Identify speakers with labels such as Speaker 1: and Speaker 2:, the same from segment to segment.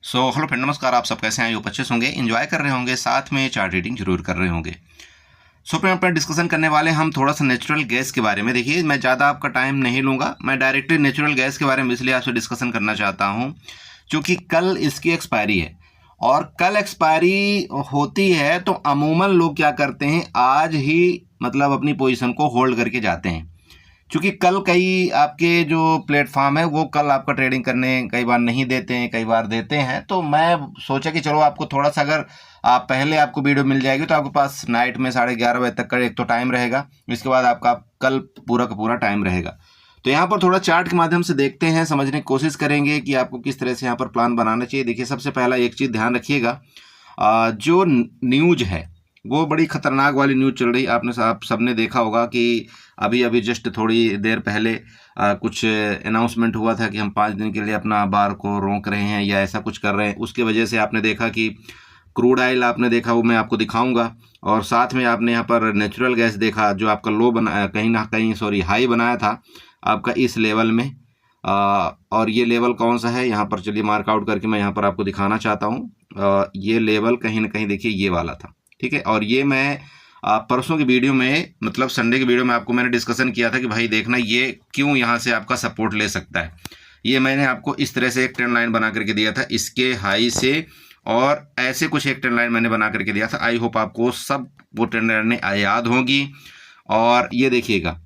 Speaker 1: Hello friend, नमस्कार। आप सब कैसे हैं? आप अच्छे से होंगे, एंजॉय कर रहे होंगे, साथ में चार्ट रीडिंग जरूर कर रहे होंगे। फ्रेंड, अपना डिस्कशन करने वाले हम थोड़ा सा नेचुरल गैस के बारे में। देखिए, मैं ज़्यादा आपका टाइम नहीं लूँगा, मैं डायरेक्टली नेचुरल गैस के बारे में इसलिए आपसे डिस्कशन करना चाहता हूँ क्योंकि कल इसकी एक्सपायरी है और कल एक्सपायरी होती है तो अमूमन लोग क्या करते हैं, आज ही मतलब अपनी पोजीशन को होल्ड करके जाते हैं। क्योंकि कल कई आपके जो प्लेटफॉर्म है वो कल आपका ट्रेडिंग करने कई बार नहीं देते हैं, कई बार देते हैं। तो मैं सोचा कि चलो आपको थोड़ा सा, अगर आप पहले आपको वीडियो मिल जाएगी तो आपके पास नाइट में 11:30 बजे तक का एक तो टाइम रहेगा, इसके बाद आपका कल पूरा का पूरा टाइम रहेगा। तो यहाँ पर थोड़ा चार्ट के माध्यम से देखते हैं, समझने की कोशिश करेंगे कि आपको किस तरह से यहाँ पर प्लान बनाना चाहिए। देखिए, सबसे पहला एक चीज़ ध्यान रखिएगा, जो न्यूज है वो बड़ी खतरनाक वाली न्यूज़ चल रही। आप सबने देखा होगा कि अभी अभी जस्ट थोड़ी देर पहले कुछ अनाउंसमेंट हुआ था कि हम 5 दिन के लिए अपना बार को रोक रहे हैं या ऐसा कुछ कर रहे हैं। उसके वजह से आपने देखा कि क्रूड ऑयल आपने देखा, वो मैं आपको दिखाऊंगा, और साथ में आपने यहाँ पर नेचुरल गैस देखा जो आपका लो बना कहीं ना कहीं हाई बनाया था आपका इस लेवल में। और ये लेवल कौन सा है, यहाँ पर चलिए मार्क आउट करके मैं यहाँ पर आपको दिखाना चाहता हूँ। ये लेवल कहीं ना कहीं देखिए ये वाला था, ठीक है। और ये मैं परसों की वीडियो में, मतलब संडे की वीडियो में आपको मैंने डिस्कशन किया था कि भाई देखना ये क्यों यहाँ से आपका सपोर्ट ले सकता है। ये मैंने आपको इस तरह से एक ट्रेंड लाइन बना करके दिया था, इसके हाई से, और ऐसे कुछ एक ट्रेंड लाइन मैंने बना करके दिया था। आई होप आपको सब वो ट्रेंड लाइनें याद होंगी। और ये देखिएगा,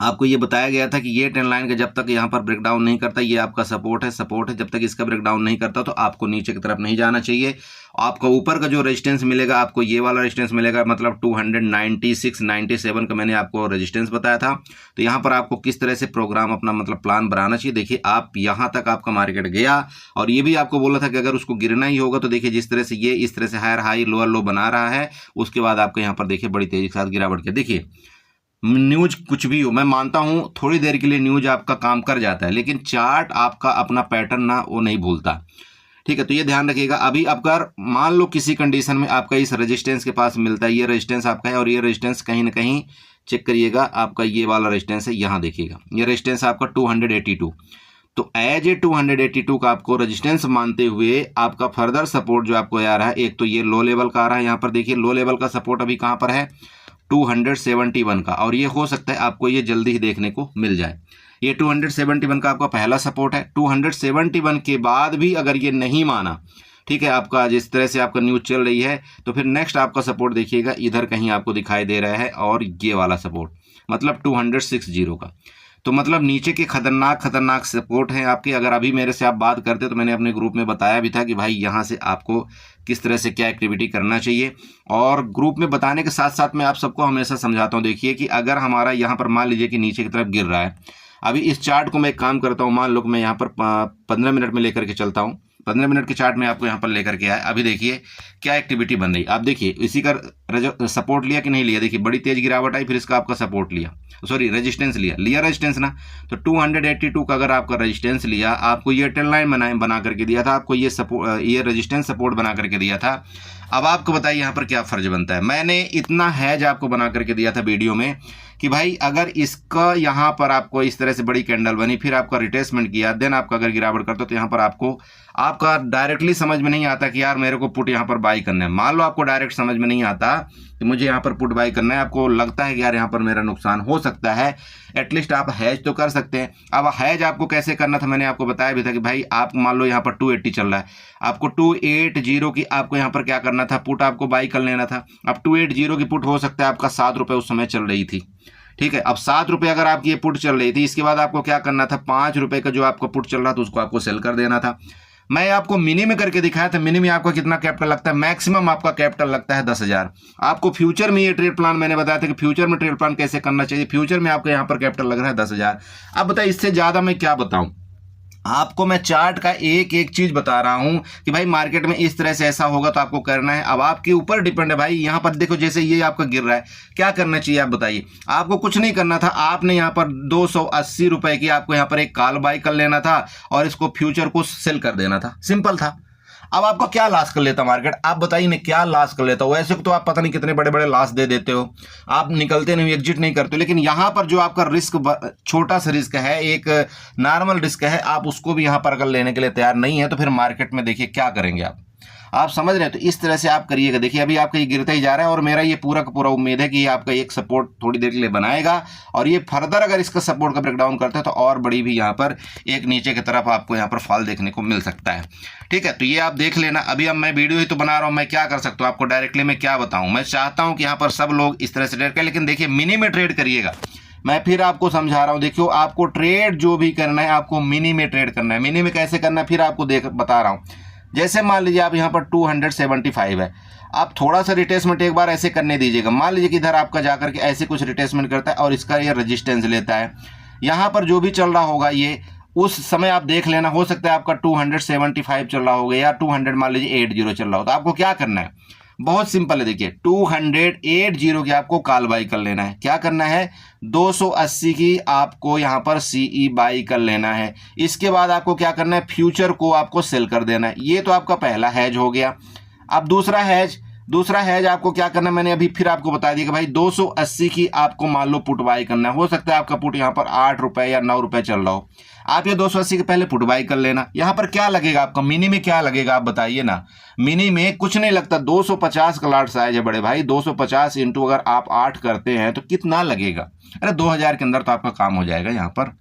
Speaker 1: आपको ये बताया गया था कि ये ट्रेंड लाइन का जब तक यहाँ पर ब्रेकडाउन नहीं करता, ये आपका सपोर्ट है, जब तक इसका ब्रेकडाउन नहीं करता तो आपको नीचे की तरफ नहीं जाना चाहिए। आपको ऊपर का जो रेजिस्टेंस मिलेगा, आपको ये वाला रेजिस्टेंस मिलेगा, मतलब 296 97 का मैंने आपको रेजिस्टेंस बताया था। तो यहाँ पर आपको किस तरह से प्रोग्राम अपना मतलब प्लान बनाना चाहिए। देखिए, आप यहाँ तक आपका मार्केट गया और ये भी आपको बोला था कि अगर उसको गिरना ही होगा तो देखिए जिस तरह से ये इस तरह से हायर हाई लोअर लो बना रहा है, उसके बाद आपको यहाँ पर देखिए बड़ी तेजी के साथ गिरावट के। देखिए, न्यूज कुछ भी हो, मैं मानता हूं थोड़ी देर के लिए न्यूज आपका काम कर जाता है, लेकिन चार्ट आपका अपना पैटर्न ना वो नहीं भूलता, ठीक है। तो ये ध्यान रखिएगा। अभी अगर मान लो किसी कंडीशन में आपका इस रेजिस्टेंस के पास मिलता है, ये रेजिस्टेंस आपका है और ये रेजिस्टेंस कहीं ना कहीं चेक करिएगा, आपका ये वाला रेजिस्टेंस है, यहाँ देखिएगा ये रेजिस्टेंस आपका 282। तो एज ए 282 का आपको रेजिस्टेंस मानते हुए आपका फर्दर सपोर्ट जो आपको आ रहा है, एक तो ये लो लेवल का आ रहा है। यहाँ पर देखिए लो लेवल का सपोर्ट अभी कहाँ पर है, 271 का, और ये हो सकता है आपको ये जल्दी ही देखने को मिल जाए। ये 271 का आपका पहला सपोर्ट है। 271 के बाद भी अगर ये नहीं माना, ठीक है, आपका जिस तरह से आपका न्यूज चल रही है, तो फिर नेक्स्ट आपका सपोर्ट देखिएगा इधर कहीं आपको दिखाई दे रहा है, और ये वाला सपोर्ट मतलब 260 का। तो मतलब नीचे के खतरनाक सपोर्ट हैं आपके। अगर अभी मेरे से आप बात करते तो मैंने अपने ग्रुप में बताया भी था कि भाई यहाँ से आपको किस तरह से क्या एक्टिविटी करना चाहिए, और ग्रुप में बताने के साथ साथ मैं आप सबको हमेशा समझाता हूँ। देखिए कि अगर हमारा यहाँ पर मान लीजिए कि नीचे की तरफ गिर रहा है, अभी इस चार्ट को मैं एक काम करता हूँ, मान लो कि मैं यहाँ पर 15 मिनट में लेकर के चलता हूँ। 15 मिनट के चार्ट में आपको यहाँ पर लेकर के आया। अभी देखिए क्या एक्टिविटी बन रही, आप देखिए इसी का सपोर्ट लिया कि नहीं लिया। देखिए बड़ी तेज गिरावट आई, फिर इसका आपका सपोर्ट लिया, सॉरी रेजिस्टेंस लिया रेजिस्टेंस ना। तो 282 का अगर आपका रेजिस्टेंस लिया, आपको ये ट्रेंड लाइन बना करके दिया था, आपको ये सपोर्ट, ये रेजिस्टेंस सपोर्ट बना करके दिया था। अब आपको बताइए यहाँ पर क्या फर्ज बनता है। मैंने इतना हैज आपको बना करके दिया था वीडियो में कि भाई अगर इसका यहाँ पर आपको इस तरह से बड़ी कैंडल बनी, फिर आपका रिट्रेसमेंट किया, देन आपका अगर गिरावट करता तो यहाँ पर आपका डायरेक्टली समझ में नहीं आता कि यार मेरे को पुट यहाँ पर बाई करना है। मान लो आपको डायरेक्ट समझ में नहीं आता कि मुझे यहाँ पर पुट बाई करना है, आपको लगता है कि यार यहाँ पर मेरा नुकसान हो सकता है, एटलीस्ट आप हैज तो कर सकते हैं। अब हैज आपको कैसे करना था, मैंने आपको बताया भी था कि भाई आप मान लो यहाँ पर 280 चल रहा है, आपको 280 की आपको यहाँ पर क्या करना था, पुट आपको बाई कर लेना था। अब 280 की पुट हो सकता है आपका 7 रुपये उस समय चल रही थी, ठीक है। अब 7 रुपये अगर आपकी ये पुट चल रही थी, इसके बाद आपको क्या करना था, 5 रुपये का जो आपका पुट चल रहा था उसको आपको सेल कर देना था। मैं आपको मिनी में करके दिखाया था। मिनी में आपका कितना कैपिटल लगता है, मैक्सिमम आपका कैपिटल लगता है 10,000। आपको फ्यूचर में ये ट्रेड प्लान मैंने बताया था कि फ्यूचर में ट्रेड प्लान कैसे करना चाहिए। फ्यूचर में आपका यहाँ पर कैपिटल लग रहा है 10,000। अब बताइए इससे ज़्यादा मैं क्या बताऊँ आपको। मैं चार्ट का एक एक चीज बता रहा हूं कि भाई मार्केट में इस तरह से ऐसा होगा तो आपको करना है। अब आपके ऊपर डिपेंड है भाई। यहां पर देखो जैसे ये आपका गिर रहा है, क्या करना चाहिए आप बताइए। आपको कुछ नहीं करना था, आपने यहां पर 280 रुपए की आपको यहां पर एक कॉल बाय कर लेना था और इसको फ्यूचर को सेल कर देना था, सिंपल था। अब आपका क्या लॉस कर लेता मार्केट, आप बताइए ना क्या लॉस कर लेता हो। वैसे तो आप पता नहीं कितने बड़े बड़े लॉस दे देते हो, आप निकलते नहीं, एग्जिट नहीं करते हो, लेकिन यहाँ पर जो आपका रिस्क छोटा सा रिस्क है, एक नॉर्मल रिस्क है, आप उसको भी यहाँ पर अगर लेने के लिए तैयार नहीं है तो फिर मार्केट में देखिए क्या करेंगे आप समझ रहे हैं। तो इस तरह से आप करिएगा। देखिए अभी आपका ये गिरता ही जा रहा है और मेरा ये पूरा का पूरा उम्मीद है कि ये आपका एक सपोर्ट थोड़ी देर के लिए बनाएगा और ये फर्दर अगर इसका सपोर्ट का ब्रेकडाउन करता है तो और बड़ी भी यहाँ पर एक नीचे की तरफ आपको यहाँ पर फॉल देखने को मिल सकता है। ठीक है, तो ये आप देख लेना। अभी अब मैं वीडियो ही तो बना रहा हूँ, मैं क्या कर सकता हूँ आपको डायरेक्टली मैं क्या बताऊँ। मैं चाहता हूँ कि यहाँ पर सब लोग इस तरह से ट्रेड करें, लेकिन देखिए मिनी में ट्रेड करिएगा। मैं फिर आपको समझा रहा हूं, देखियो आपको ट्रेड जो भी करना है आपको मिनी में ट्रेड करना है। मिनी में कैसे करना है फिर आपको बता रहा हूं। जैसे मान लीजिए आप यहाँ पर 275 है, आप थोड़ा सा रिट्रेसमेंट एक बार ऐसे करने दीजिएगा। मान लीजिए कि इधर आपका जाकर के ऐसे कुछ रिट्रेसमेंट करता है और इसका ये रेजिस्टेंस लेता है, यहाँ पर जो भी चल रहा होगा ये उस समय आप देख लेना। हो सकता है आपका 275 चल रहा होगा या 200 मान लीजिए 80 चल रहा हो, तो आपको क्या करना है, बहुत सिंपल है। देखिए 280 की आपको कॉल बाई कर लेना है। क्या करना है, 280 की आपको यहाँ पर सीई बाई कर लेना है। इसके बाद आपको क्या करना है, फ्यूचर को आपको सेल कर देना है। ये तो आपका पहला हैज हो गया। अब दूसरा हैज आपको क्या करना है, मैंने अभी फिर आपको बता दिया कि भाई 280 की आपको मान लो पुट बाई करना है। हो सकता है आपका पुट यहाँ पर 8 रुपए या 9 रुपए चल रहा हो, आप ये 280 के पहले पुट बाई कर लेना। यहाँ पर क्या लगेगा आपका, मिनी में क्या लगेगा आप बताइए ना। मिनी में कुछ नहीं लगता, 250 का लॉट साइज है बड़े भाई। 250 इंटू अगर आप 8 करते हैं तो कितना लगेगा, अरे 2000 के अंदर तो आपका काम हो जाएगा यहाँ पर।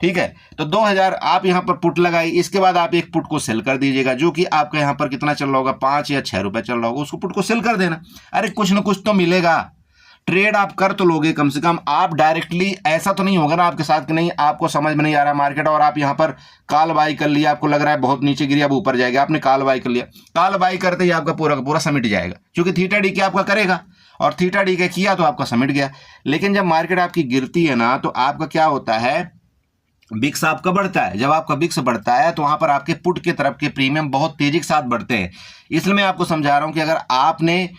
Speaker 1: ठीक है, तो 2000 आप यहाँ पर पुट लगाई। इसके बाद आप एक पुट को सेल कर दीजिएगा, जो कि आपका यहाँ पर कितना चल रहा होगा, 5 या 6 रुपए चल रहा होगा, उसको पुट को सेल कर देना। अरे कुछ ना कुछ तो मिलेगा, ट्रेड आप कर तो लोगे कम से कम। आप डायरेक्टली ऐसा तो नहीं होगा ना आपके साथ कि नहीं आपको समझ में नहीं आ रहा मार्केट और आप यहाँ पर कॉल बाई कर लिया, आपको लग रहा है बहुत नीचे गिरी अब ऊपर जाएगा, आपने कॉल बाई कर लिया। कॉल बाई करते ही आपका पूरा का पूरा समिट जाएगा, क्योंकि थीटा डी के आपका करेगा और थीटा डी के किया तो आपका समिट गया। लेकिन जब मार्केट आपकी गिरती है ना तो आपका क्या होता है, बिक्स आपका बढ़ता है। जब आपका बिक्स बढ़ता है तो वहां पर आपके पुट के तरफ के प्रीमियम बहुत तेजी के साथ बढ़ते हैं। इसलिए मैं आपको समझा रहा हूं कि अगर आपने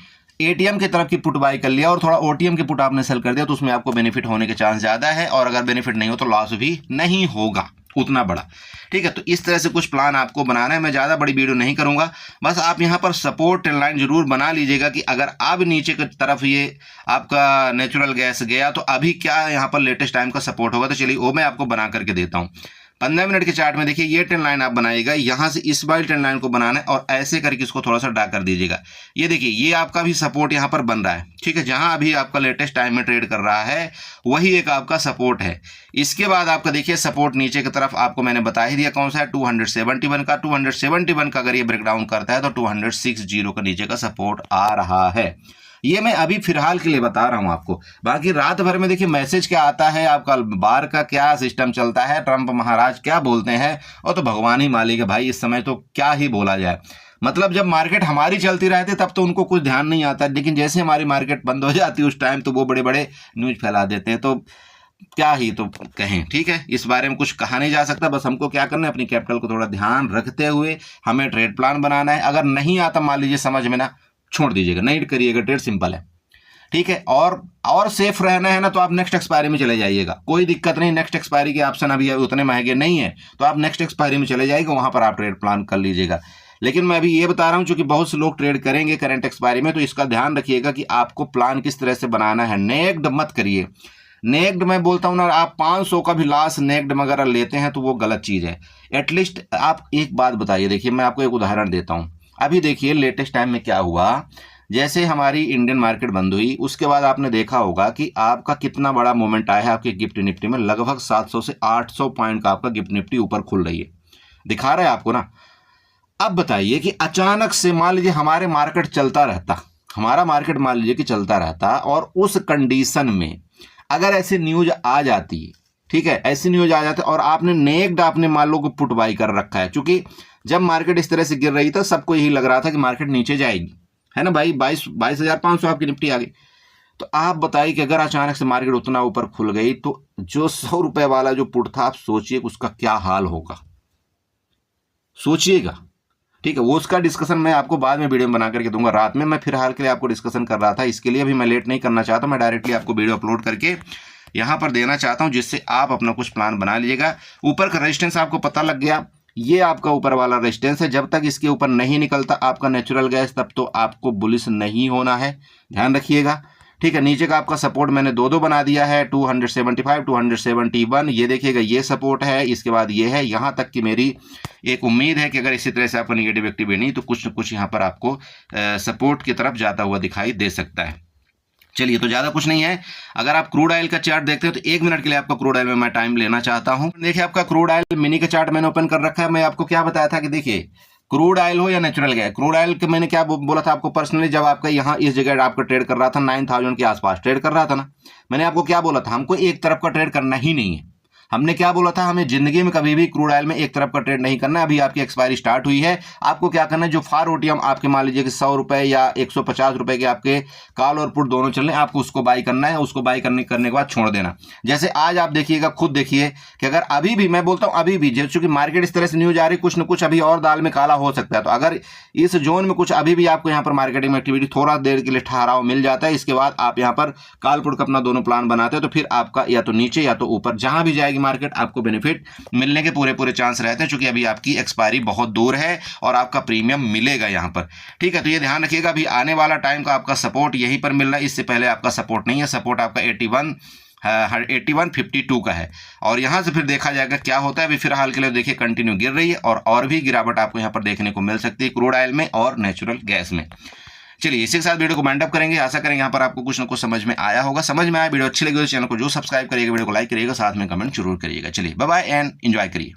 Speaker 1: एटीएम की तरफ की पुट बाई कर लिया और थोड़ा ओटीएम की पुट आपने सेल कर दिया तो उसमें आपको बेनिफिट होने के चांस ज़्यादा है, और अगर बेनिफिट नहीं हो तो लॉस भी नहीं होगा उतना बड़ा। ठीक है, तो इस तरह से कुछ प्लान आपको बनाना है। मैं ज़्यादा बड़ी वीडियो नहीं करूंगा, बस आप यहाँ पर सपोर्ट ट्रेंड लाइन जरूर बना लीजिएगा कि अगर अब नीचे की तरफ ये आपका नेचुरल गैस गया तो अभी क्या यहाँ पर लेटेस्ट टाइम का सपोर्ट होगा। तो चलिए वो मैं आपको बना करके देता हूँ। 15 मिनट के चार्ट में देखिए ये ट्रेंड लाइन आप बनाइएगा, यहाँ से इस वाली ट्रेंड लाइन को बनाना है और ऐसे करके इसको थोड़ा सा ड्रैग कर दीजिएगा। ये देखिए ये आपका भी सपोर्ट यहाँ पर बन रहा है। ठीक है, जहाँ अभी आपका लेटेस्ट टाइम में ट्रेड कर रहा है वही एक आपका सपोर्ट है। इसके बाद आपका देखिए सपोर्ट नीचे की तरफ आपको मैंने बता ही दिया कौन सा है, 271 का। 271 का अगर ये ब्रेकडाउन करता है तो 260 का नीचे का सपोर्ट आ रहा है। ये मैं अभी फिलहाल के लिए बता रहा हूं आपको। बाकी रात भर में देखिए मैसेज क्या आता है, आपका बार का क्या सिस्टम चलता है, ट्रंप महाराज क्या बोलते हैं, और तो भगवान ही मालिक है भाई। इस समय तो क्या ही बोला जाए, मतलब जब मार्केट हमारी चलती रहती तब तो उनको कुछ ध्यान नहीं आता, लेकिन जैसे हमारी मार्केट बंद हो जाती है उस टाइम तो वो बड़े बड़े न्यूज फैला देते हैं। तो क्या ही तो कहें। ठीक है, इस बारे में कुछ कहा नहीं जा सकता। बस हमको क्या करना है, अपनी कैपिटल को थोड़ा ध्यान रखते हुए हमें ट्रेड प्लान बनाना है। अगर नहीं आता मान लीजिए समझ में ना, छोड़ दीजिएगा, नहीं करिएगा ट्रेड, सिंपल है। ठीक है, और सेफ रहना है ना तो आप नेक्स्ट एक्सपायरी में चले जाइएगा, कोई दिक्कत नहीं। नेक्स्ट एक्सपायरी के ऑप्शन अभी उतने महंगे नहीं है तो आप नेक्स्ट एक्सपायरी में चले जाइएगा, वहां पर आप ट्रेड प्लान कर लीजिएगा। लेकिन मैं अभी ये बता रहा हूं चूंकि बहुत से लोग ट्रेड करेंगे करंट एक्सपायरी में, तो इसका ध्यान रखिएगा कि आपको प्लान किस तरह से बनाना है। नेक्ड मत करिए। नेक्ड मैं बोलता हूं ना, आप 500 का भी लॉस नेक्ड में अगर लेते हैं तो वो गलत चीज है। एटलीस्ट आप एक बात बताइए, देखिए मैं आपको एक उदाहरण देता हूं। अभी देखिए लेटेस्ट टाइम में क्या हुआ, जैसे हमारी इंडियन मार्केट बंद हुई उसके बाद आपने देखा होगा कि आपका कितना बड़ा मोमेंट आया है आपके गिफ्ट निफ्टी में। लगभग 700 से 800 पॉइंट का आपका गिफ्ट निफ्टी ऊपर खुल रही है, दिखा रहा है आपको ना। अब बताइए कि अचानक से मान लीजिए हमारे मार्केट चलता रहता, हमारा मार्केट मान लीजिए कि चलता रहता, और उस कंडीशन में अगर ऐसी न्यूज आ जाती, ठीक है, ऐसी न्यूज आ जाती और आपने नेक्ड आपने मान लो पुट बाई कर रखा है, क्योंकि जब मार्केट इस तरह से गिर रही था सबको यही लग रहा था कि मार्केट नीचे जाएगी, है ना भाई। 22,500 आपकी निफ्टी आ गई। तो आप बताइए कि अगर अचानक से मार्केट उतना ऊपर खुल गई तो जो 100 रुपए वाला जो पुट था, आप सोचिए उसका क्या हाल होगा, सोचिएगा। ठीक है, वो उसका डिस्कशन मैं आपको बाद में वीडियो बना करके दूंगा रात में। मैं फिलहाल के लिए आपको डिस्कशन कर रहा था, इसके लिए भी मैं लेट नहीं करना चाहता, मैं डायरेक्टली आपको वीडियो अपलोड करके यहाँ पर देना चाहता हूँ, जिससे आप अपना कुछ प्लान बना लीजिएगा। ऊपर का रेजिस्टेंस आपको पता लग गया, ये आपका ऊपर वाला रेजिस्टेंस है। जब तक इसके ऊपर नहीं निकलता आपका नेचुरल गैस तब तो आपको बुलिश नहीं होना है, ध्यान रखिएगा। ठीक है, नीचे का आपका सपोर्ट मैंने दो बना दिया है, 275 271। ये देखिएगा ये सपोर्ट है, इसके बाद ये है। यहाँ तक कि मेरी एक उम्मीद है कि अगर इसी तरह से आपका निगेटिव एक्टिविटी नहीं तो कुछ न कुछ यहाँ पर आपको सपोर्ट की तरफ जाता हुआ दिखाई दे सकता है। चलिए, तो ज़्यादा कुछ नहीं है। अगर आप क्रूड ऑयल का चार्ट देखते हो तो 1 मिनट के लिए आपका क्रूड ऑयल में मैं टाइम लेना चाहता हूं। देखिए, आपका क्रूड ऑयल मिनी का चार्ट मैंने ओपन कर रखा है। मैं आपको क्या बताया था कि देखिए, क्रूड ऑयल हो या नेचुरल गैस, क्रूड ऑयल के मैंने क्या बोला था आपको पर्सनली, जब आपका यहाँ इस जगह आपका ट्रेड कर रहा था 9000 के आसपास ट्रेड कर रहा था ना, मैंने आपको क्या बोला था, हमको एक तरफ का ट्रेड करना ही नहीं है। हमने क्या बोला था, हमें जिंदगी में कभी भी क्रूड ऑयल में एक तरफ का ट्रेड नहीं करना है। अभी आपकी एक्सपायरी स्टार्ट हुई है, आपको क्या करना है, जो फार ओटीएम आपके मान लीजिए कि 100 रुपए या 150 रुपए के आपके कॉल और पुट दोनों चल रहे हैं, आपको उसको बाई करना है। उसको बाई करने के बाद छोड़ देना। जैसे आज आप देखिएगा, खुद देखिए कि अगर अभी भी, मैं बोलता हूं अभी भी, चूंकि मार्केट इस तरह से न्यूज आ रही, कुछ न कुछ अभी और दाल में काला हो सकता है, तो अगर इस जोन में कुछ अभी भी आपको यहाँ पर मार्केटिंग एक्टिविटी थोड़ा देर के लिए ठहराव मिल जाता है, इसके बाद आप यहाँ पर कॉल पुट का अपना दोनों प्लान बनाते हो, तो फिर आपका या तो नीचे या तो ऊपर जहां भी जाएगी मार्केट आपको बेनिफिट मिलने के पूरे चांस रहते हैं, क्योंकि अभी आपकी एक्सपायरी बहुत दूर है और आपका प्रीमियम मिलेगा यहां पर। ठीक है, तो ये ध्यान रखिएगा, अभी आने वाला टाइम का आपका सपोर्ट यहीं पर मिल रहा है। इससे पहले आपका सपोर्ट नहीं है, सपोर्ट आपका 8152 का है। और यहां से फिर देखा जाएगा क्या होता है। अभी फिलहाल के लिए देखिए कंटिन्यू गिर रही है और भी गिरावट आपको यहां पर देखने को मिल सकती है क्रूड ऑयल में और नेचुरल गैस में। चलिए, इसी के साथ वीडियो को वाइंड अप करेंगे। आशा करेंगे यहाँ पर आपको कुछ ना कुछ समझ में आया होगा। समझ में आया, वीडियो अच्छी लगी तो चैनल को जो सब्सक्राइब करिएगा, वीडियो को लाइक करिएगा, साथ में कमेंट जरूर करिएगा। चलिए, बाय बाय एंड एंजॉय करिए।